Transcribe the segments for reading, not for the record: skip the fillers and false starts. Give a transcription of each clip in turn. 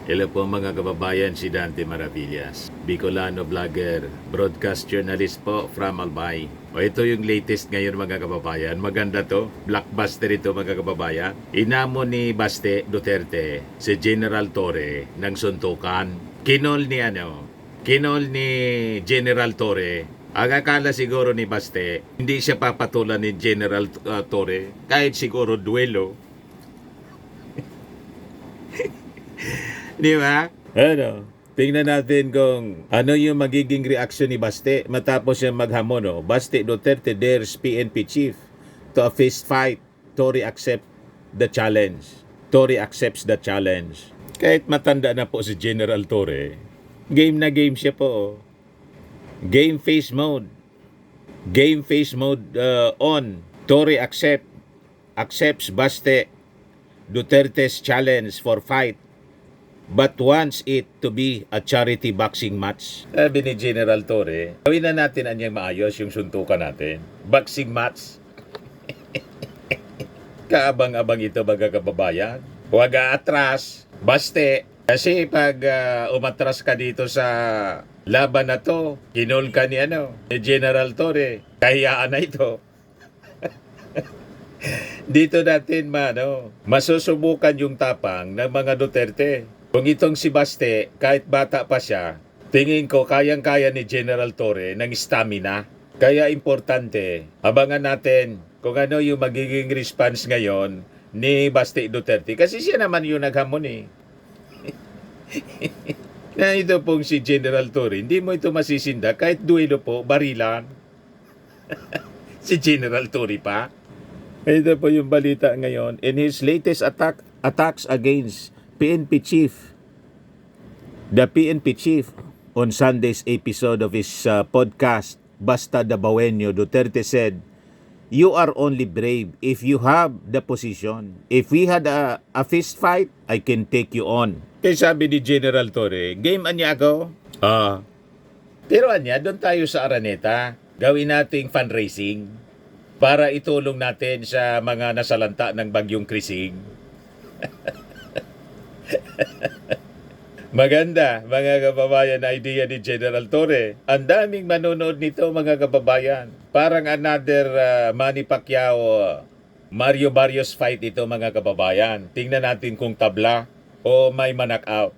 Hello po mga kababayan, si Dante Maravillas, Bicolano vlogger, broadcast journalist po from Albay. O ito yung latest ngayon mga kababayan. Maganda to, blockbuster ito mga kababayan. Inamo ni Baste Duterte si General Torre ng suntukan. Kinol ni General Torre. Ang akala siguro ni Baste, hindi siya papatulan ni General Torre, kahit siguro duelo. Di ba? Ano? Tingnan natin kung ano yung magiging reaksyon ni Baste matapos siyang maghamon. No? Baste Duterte dares PNP chief to a fist fight. Tory accept the challenge. Tory accepts the challenge. Kahit matanda na po si General Torre, game na game siya po. Game face mode. Game face mode on. Tory accepts Baste Duterte's challenge for fight, but wants it to be a charity boxing match. Sabi ni General Torre, gawin na natin anyang maayos yung suntukan natin. Boxing match. Kaabang-abang ito mga kababayan. Huwag atras. Baste. Kasi pag umatras ka dito sa laban na to, kinol ka ni General Torre. Kahiyaan na ito. Dito natin masusubukan yung tapang ng mga Duterte. Kung itong si Baste, kahit bata pa siya, tingin ko kayang-kaya ni General Torre ng stamina. Kaya importante, abangan natin kung ano yung magiging response ngayon ni Baste Duterte. Kasi siya naman yung naghamon na ito pong si General Torre, hindi mo ito masisinda kahit duelo po, barilan. Si General Torre pa. Ito po yung balita ngayon. In his latest attacks against PNP chief, the PNP chief on Sunday's episode of his podcast, Basta Dabawenyo, Duterte said, "You are only brave if you have the position. If we had a fist fight, I can take you on." Kaya sabi ni General Torre, game anya ako? Pero anya, doon tayo sa Araneta. Gawin nating fundraising para itulong natin sa mga nasalanta ng bagyong Krising. Maganda, mga kababayan, idea ni General Torre. Ang daming manonood nito, mga kababayan. Parang another Manny Pacquiao, Mario Barrios fight ito, mga kababayan. Tingnan natin kung tabla o may ma-knockout.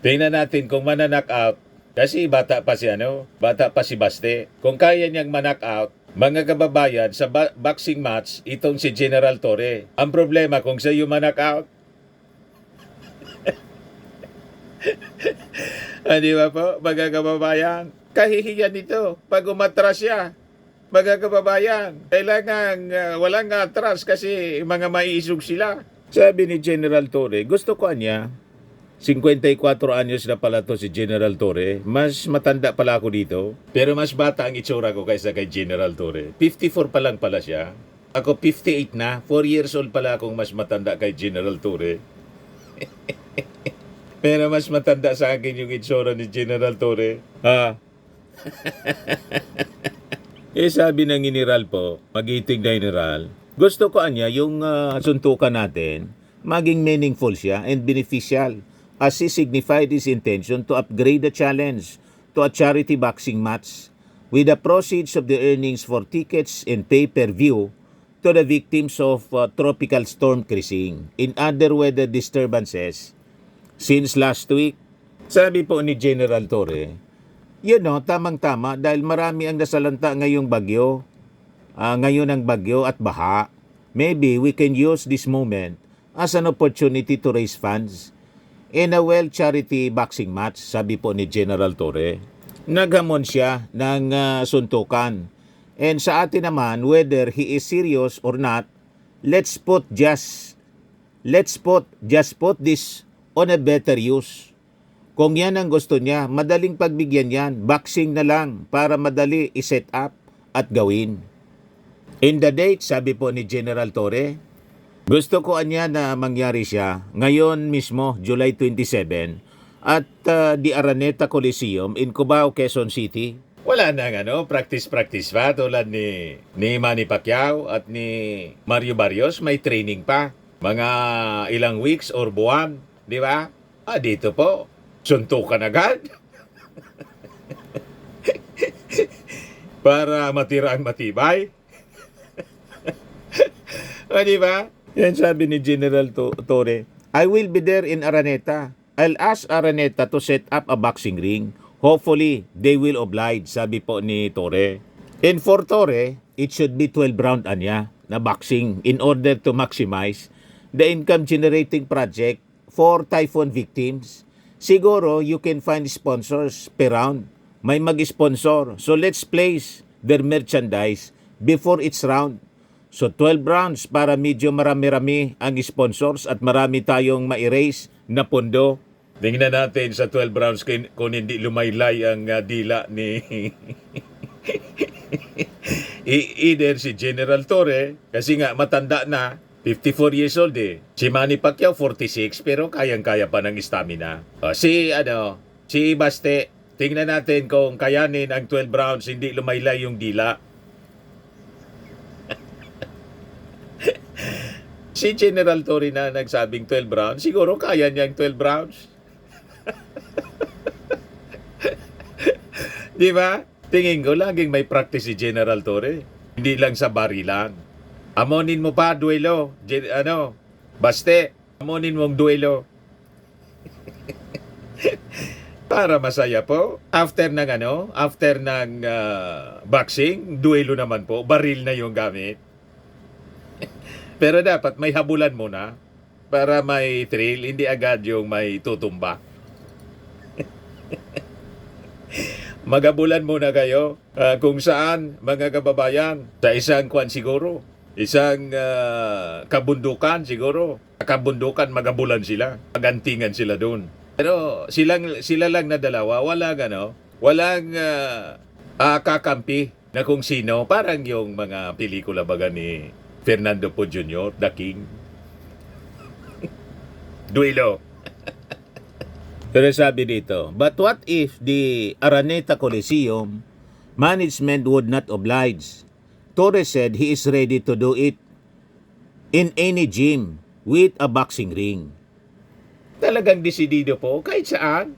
Tingnan natin kung ma-knockout. Kasi bata pa si Baste. Kung kaya niyang ma-knockout, mga kababayan, sa boxing match, itong si General Torre. Ang problema kung siya yung ma-knockout, di ba po, mga kababayan? Kahihiyan ito pag umatras siya. Mga kababayan, kailangan walang atras kasi mga maiisog sila. Sabi ni General Torre, gusto ko niya, 54 anyos na pala to si General Torre. Mas matanda pala ako dito. Pero mas bata ang itsura ko kaysa kay General Torre. 54 pa lang pala siya. Ako 58 na. 4 years old pala akong mas matanda kay General Torre. Pero mas matanda sa akin yung itsura ni General Torre. Sabi ng general po, magiting na general, gusto ko anya yung suntukan natin, maging meaningful siya and beneficial as he signified his intention to upgrade the challenge to a charity boxing match with the proceeds of the earnings for tickets and pay-per-view to the victims of Tropical Storm Krising in other weather disturbances since last week. Sabi po ni General Torre, tamang-tama dahil marami ang nasalanta ngayong bagyo. Ngayon ang bagyo at baha. Maybe we can use this moment as an opportunity to raise funds in a charity boxing match, sabi po ni General Torre. Naghamon siya ng suntukan. And sa atin naman, whether he is serious or not, let's put this on a better use. Kung yan ang gusto niya, madaling pagbigyan yan. Boxing na lang para madali i-set up at gawin. In the date, sabi po ni General Torre, gusto ko anya na mangyari siya ngayon mismo, July 27, at the Araneta Coliseum in Cubao, Quezon City. Wala nang practice pa tulad ni Manny Pacquiao at ni Mario Barrios, may training pa. Mga ilang weeks or buwan, di ba? Dito po, suntukan agad. Para matira ang matibay. Di ba? Yan sabi ni General Torre. I will be there in Araneta. I'll ask Araneta to set up a boxing ring. Hopefully, they will oblige, sabi po ni Torre. And for Torre, it should be 12 round anya na boxing in order to maximize the income generating project for typhoon victims. Siguro, you can find sponsors per round. May mag-sponsor. So let's place their merchandise before each round. So 12 rounds para medyo marami-rami ang sponsors at marami tayong ma-erase na pondo. Tingnan natin sa 12 rounds kung hindi lumaylay ang dila ni either si General Torre, kasi nga matanda na, 54 years old eh. Si Manny Pacquiao 46 pero kayang-kaya pa ng stamina. Si Baste, tingnan natin kung kayanin ang 12 rounds hindi lumaylay yung dila. Si General Torre na nagsabing 12 rounds, siguro kaya niya ang 12 rounds. Di ba? Tingin ko laging may practice si General Torre. Hindi lang sa barilan. Amonin mo pa duelo. Baste, amonin mong duelo. Para masaya po. After ng boxing, duelo naman po. Baril na yung gamit. Pero dapat may habulan muna para may thrill, hindi agad yung may tutumba. Magabulan muna kayo kung saan, mga kababayan, sa isang kwan siguro, isang kabundukan siguro. Kabundukan, magabulan sila, magantingan sila doon. Pero sila lang na dalawa, walang kakampi na kung sino, parang yung mga pelikula baga ni Fernando Po Jr., The King. Duelo. Pero sabi dito, but what if the Araneta Coliseum management would not oblige? Torres said he is ready to do it in any gym with a boxing ring. Talagang desidido po, kahit saan.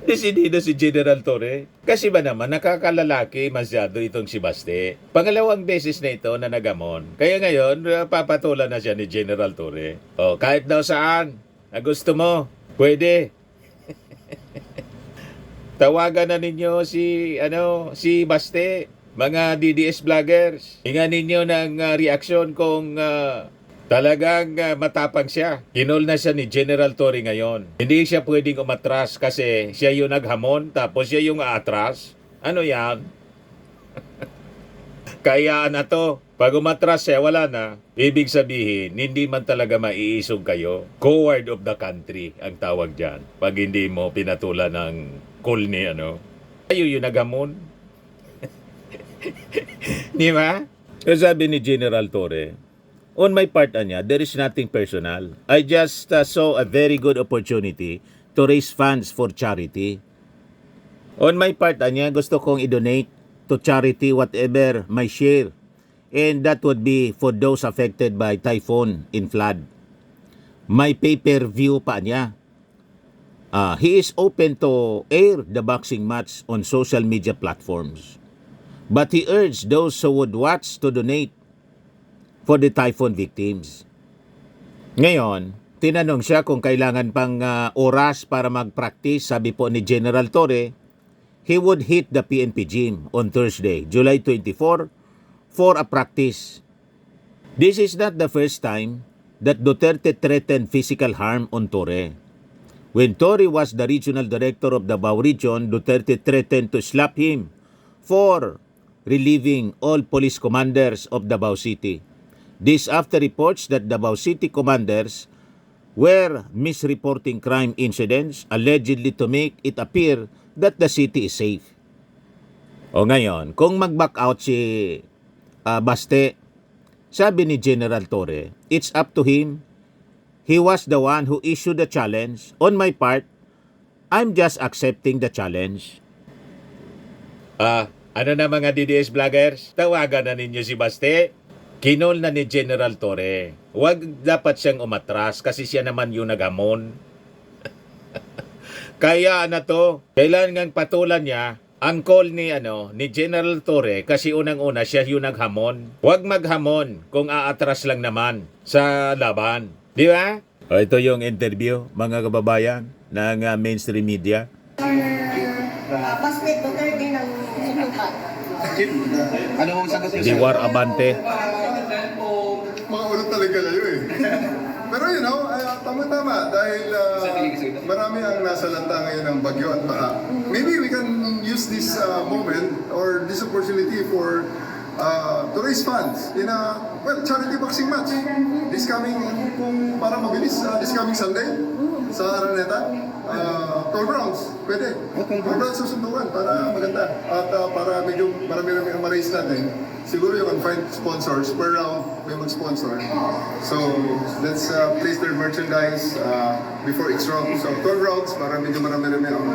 Desidido si General Torre. Kasi ba naman, nakakalalaki masyado itong si Baste. Pangalawang beses na ito na nagamon. Kaya ngayon, papatulan na siya ni General Torre. Kahit daw saan, na gusto mo, pwede. Tawagan na ninyo si Baste, mga DDS vloggers. Hingan ninyo ng reaksyon kung talagang matapang siya. Kinol na siya ni General Torre ngayon. Hindi siya pwedeng umatras kasi siya yung naghamon tapos siya yung aatras. Ano yan? Kaya na to. Pag umatras siya, wala na. Ibig sabihin, hindi man talaga maiisog kayo. Coward of the country ang tawag dyan. Pag hindi mo pinatulan ng call ni kayo yung naghamon. Di ba? So sabi ni General Torre, on my part, there is nothing personal. I just saw a very good opportunity to raise funds for charity. On my part, gusto kong i-donate to charity whatever my share. And that would be for those affected by typhoon in flood. May pay-per-view pa niya. He is open to air the boxing match on social media platforms. But he urged those who would watch to donate for the typhoon victims. Ngayon, tinanong siya kung kailangan pang oras para mag-practice. Sabi po ni General Torre, he would hit the PNP gym on Thursday, July 24, for a practice. This is not the first time that Duterte threatened physical harm on Torre. When Torre was the regional director of Davao Region, Duterte threatened to slap him for relieving all police commanders of Davao City. This after reports that Davao City commanders were misreporting crime incidents allegedly to make it appear that the city is safe. O ngayon, kung mag-back out si Baste, sabi ni General Torre, it's up to him. He was the one who issued the challenge. On my part, I'm just accepting the challenge. Ano na mga DDS vloggers? Tawagan na ninyo si Baste. Kinol na ni General Torre. Huwag dapat siyang umatras kasi siya naman yung naghamon. Kaya na to, kailangan patulan niya ang call ni General Torre kasi unang-una siya yung naghamon. Huwag maghamon kung aatras lang naman sa laban. Di ba? O, ito yung interview, mga kababayan, ng mainstream media. Basket Duterte ng suntukan. Ano mong sagot niyo, sir? Diwar Abante. Mga ulo talaga kayo eh. Pero tama-tama dahil marami ang nasa lanta ngayon ng bagyo at baha. Maybe we can use this moment or this opportunity for to raise funds in a charity boxing match. This coming, kung para mabilis, this coming Sunday sa Araneta. 12 rounds, pwede. 12 rounds susundukan para maganda. At para medyo marami-rami ang ma-raise natin. Siguro you can find sponsors. Per round, may mag-sponsor. So, let's place their merchandise before each round. So, 12 rounds para medyo marami-rami ang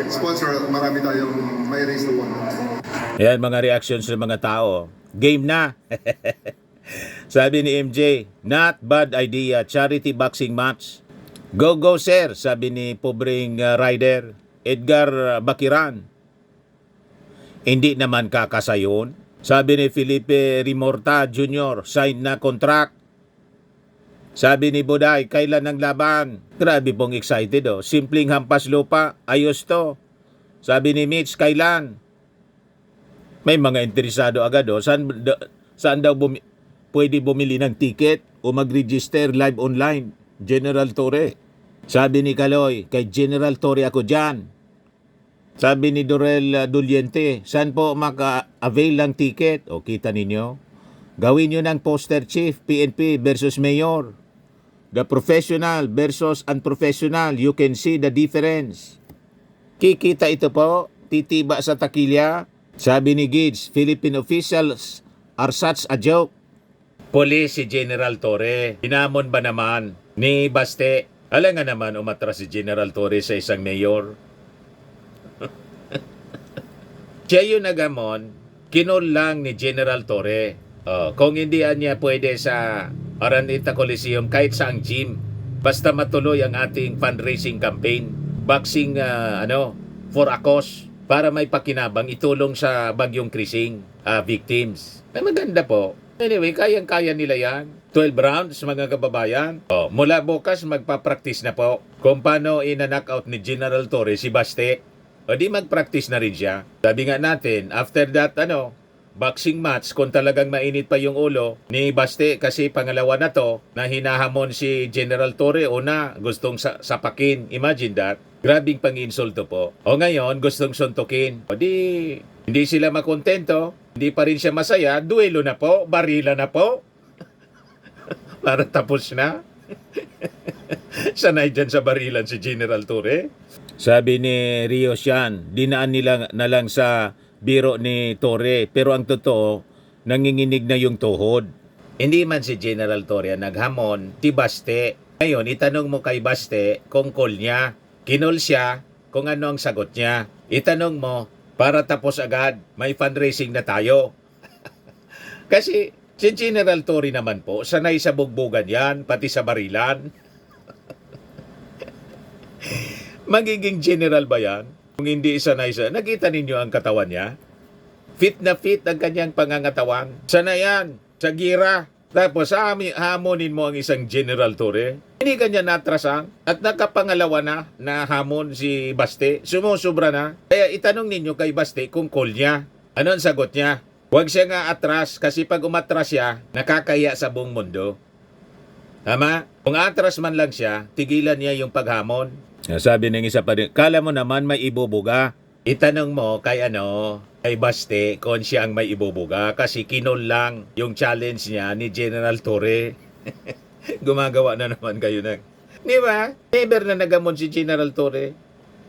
sponsor at marami tayong may raise na one. Ayan, mga reactions ng mga tao. Game na! Sabi ni MJ, not bad idea, charity boxing match. Go, go, sir, sabi ni pobreng rider, Edgar Bakiran. Hindi naman kakasayon. Sabi ni Felipe Rimorta Jr., sign na contract. Sabi ni Buday, kailan ang laban? Grabe pong excited oh. Simpleng hampas lupa, ayos to. Sabi ni Mitch, kailan? May mga interesado agad oh. Saan daw pwede bumili ng ticket o mag-register live online? General Torre. Sabi ni Kaloy, kay General Torre ako dyan. Sabi ni Dorel Duliente, saan po maka-avail ng ticket? O kita ninyo? Gawin nyo ng poster chief, PNP versus mayor. The professional versus unprofessional, you can see the difference. Kikita ito po, titiba sa takilya. Sabi ni Gids, Philippine officials are such a joke. Police si General Torre, hinamon ba naman ni Baste? Alam nga naman umatras si General Torre sa isang mayor. Siya yung nagamon, kinol lang ni General Torre. Kung hindi niya pwede sa Araneta Coliseum kahit sa ang gym, basta matuloy ang ating fundraising campaign, boxing for a cause, para may pakinabang itulong sa Bagyong Krising victims. Ay maganda po. Anyway, kayang-kaya nila yan. 12 rounds, mga kababayan. Mula bukas, magpa-practice na po kung paano ina-knockout ni General Torre si Baste. O di mag-practice na rin siya. Sabi nga natin, after that, boxing match, kung talagang mainit pa yung ulo ni Baste, kasi pangalawa na to, na hinahamon si General Torre, una, gustong sapakin. Imagine that. Grabing pang-insulto po. O ngayon, gustong suntukin. O di, hindi sila makontento. Hindi pa rin siya masaya. Duelo na po. Barila na po. Para tapos na. Sanay dyan sa barilan si General Torre. Sabi ni Rio Sian, dinaan nila na lang sa biro ni Torre. Pero ang totoo, nanginginig na yung tuhod. Hindi man si General Torre naghamon, si Baste. Ngayon, itanong mo kay Baste kung call niya. Kinol siya kung ano ang sagot niya. Itanong mo, para tapos agad, may fundraising na tayo. Kasi si General Torre naman po, sanay sa bugbugan yan, pati sa barilan. Magiging general ba yan? Kung hindi sanay sa... Nakita ninyo ang katawan niya? Fit na fit ang kanyang pangangatawan. Sanay yan, sa gira. Tapos hamonin mo ang isang General Torre. Hindi kanya natrasan at nakapangalawa na hamon si Baste. Sumusubra na. Kaya itanong ninyo kay Baste kung call niya. Ano ang sagot niya? Huwag siya nga atras kasi pag umatras siya, nakakaya sa buong mundo. Tama? Kung atras man lang siya, tigilan niya yung paghamon. Sabi ng isa pa rin, kala mo naman may ibubuga. Itanong mo kay kay Baste kung siya ang may ibubuga kasi kinol lang yung challenge niya ni General Torre. Gumagawa na naman kayo ng... Di ba? Never na nagamon si General Torre.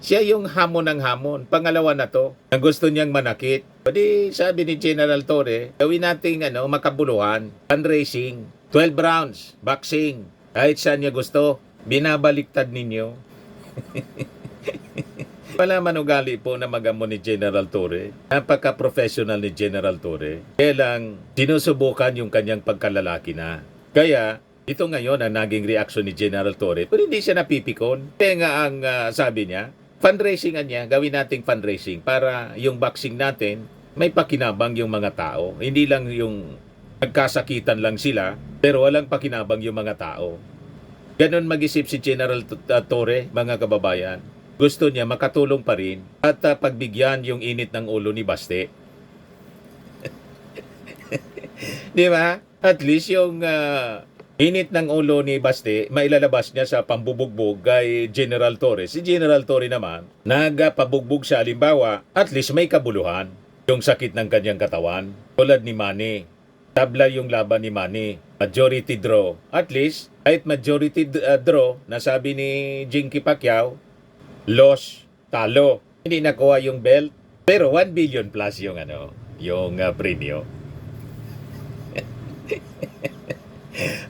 Siya yung hamon ng hamon. Pangalawa na to. Ang gusto niyang manakit. Pwede sabi ni General Torre, gawin nating makabuluhan, fundraising, 12 rounds, boxing. Kahit saan niya gusto, binabaliktad ninyo. Wala man ugali po na magamon ni General Torre. Napaka-professional ni General Torre. Kaya lang, sinusubukan yung kanyang pagkalalaki na. Kaya, Ito ngayon ang naging reaksyon ni General Torre, pero hindi siya napipikon. Kaya nga ang sabi niya, fundraisingan niya, gawin nating fundraising para yung boxing natin may pakinabang yung mga tao. Hindi lang yung nagkasakitan lang sila, pero walang pakinabang yung mga tao. Ganon mag-isip si General Torre, mga kababayan. Gusto niya makatulong pa rin at pagbigyan yung init ng ulo ni Baste. Di ba? At least yung init ng ulo ni Baste, mailalabas niya sa pambubugbog kay General Torre. Si General Torre naman, nagpabugbog siya halimbawa, at least may kabuluhan. Yung sakit ng kanyang katawan, tulad ni Manny. Tabla yung laban ni Manny. Majority draw. At least, kahit majority draw, nasabi ni Jinky Pacquiao, loss, talo. Hindi nakuha yung belt, pero 1 billion plus yung premyo.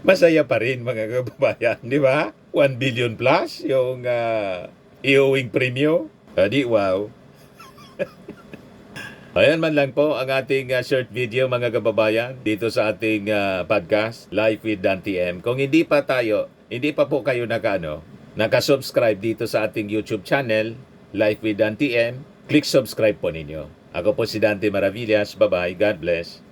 Masaya pa rin mga kababayan, di ba? 1 billion plus yung iuwing premyo. Di wow. Ayan man lang po ang ating short video mga kababayan dito sa ating podcast Live with Dan TM. Kung hindi pa po kayo nakasubscribe dito sa ating YouTube channel Live with Dan TM, click subscribe po ninyo. Ako po si Dante Maravillas. Bye-bye. God bless.